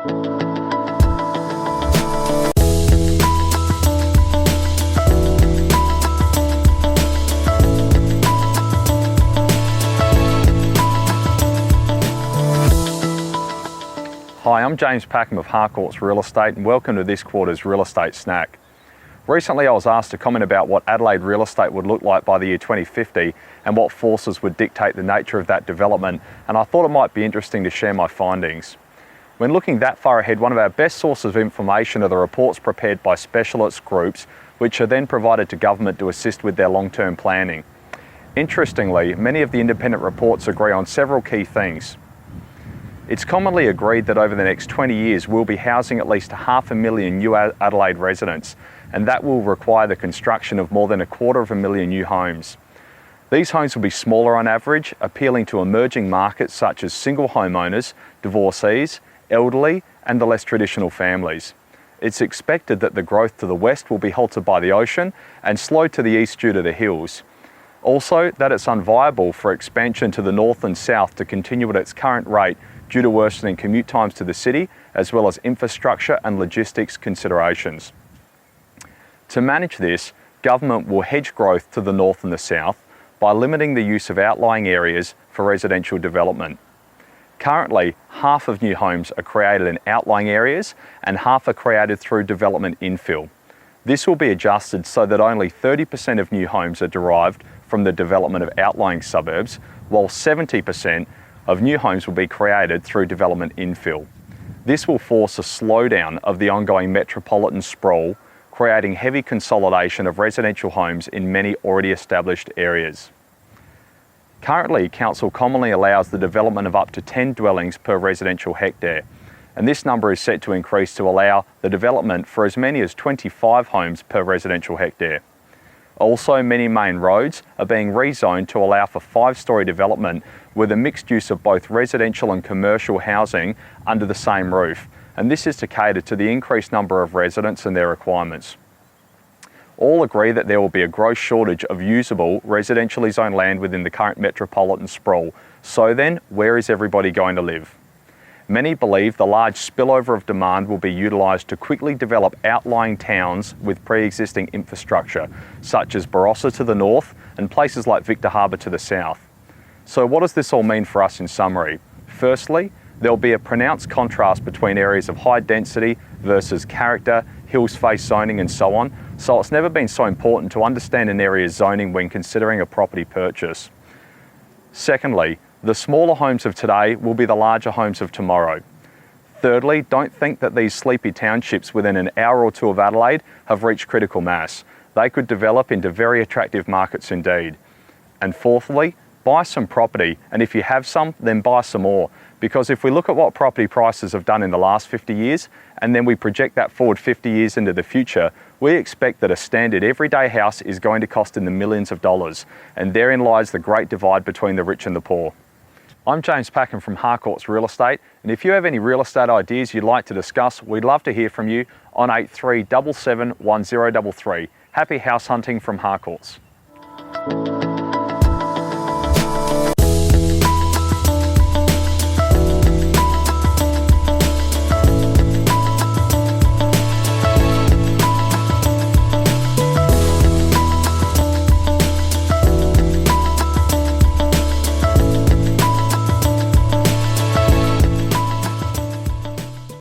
Hi, I'm James Packham of Harcourts Real Estate and welcome to this quarter's Real Estate Snack. Recently I was asked to comment about what Adelaide real estate would look like by the year 2050 and what forces would dictate the nature of that development, and I thought it might be interesting to share my findings. When looking that far ahead, one of our best sources of information are the reports prepared by specialist groups which are then provided to government to assist with their long-term planning. Interestingly, many of the independent reports agree on several key things. It's commonly agreed that over the next 20 years we'll be housing at least 500,000 new Adelaide residents, and that will require the construction of more than 250,000 new homes. These homes will be smaller on average, appealing to emerging markets such as single homeowners, divorcees, elderly and the less traditional families. It's expected that the growth to the west will be halted by the ocean and slowed to the east due to the hills. Also, that it's unviable for expansion to the north and south to continue at its current rate due to worsening commute times to the city, as well as infrastructure and logistics considerations. To manage this, government will hedge growth to the north and the south by limiting the use of outlying areas for residential development. Currently, half of new homes are created in outlying areas and half are created through development infill. This will be adjusted so that only 30% of new homes are derived from the development of outlying suburbs, while 70% of new homes will be created through development infill. This will force a slowdown of the ongoing metropolitan sprawl, creating heavy consolidation of residential homes in many already established areas. Currently, council commonly allows the development of up to 10 dwellings per residential hectare, and this number is set to increase to allow the development for as many as 25 homes per residential hectare. Also, many main roads are being rezoned to allow for 5-storey development with a mixed use of both residential and commercial housing under the same roof, and this is to cater to the increased number of residents and their requirements. All agree that there will be a gross shortage of usable residentially zoned land within the current metropolitan sprawl. So then, where is everybody going to live? Many believe the large spillover of demand will be utilised to quickly develop outlying towns with pre-existing infrastructure, such as Barossa to the north and places like Victor Harbour to the south. So what does this all mean for us in summary? Firstly, there will be a pronounced contrast between areas of high density versus character, hills face zoning and so on, so it's never been so important to understand an area's zoning when considering a property purchase. Secondly, the smaller homes of today will be the larger homes of tomorrow. Thirdly, don't think that these sleepy townships within an hour or two of Adelaide have reached critical mass. They could develop into very attractive markets indeed. And fourthly, buy some property, and if you have some, then buy some more. Because if we look at what property prices have done in the last 50 years, and then we project that forward 50 years into the future, we expect that a standard everyday house is going to cost in the millions of dollars, and therein lies the great divide between the rich and the poor. I'm James Packham from Harcourts Real Estate, and if you have any real estate ideas you'd like to discuss, we'd love to hear from you on 8377 1033. Happy house hunting from Harcourts.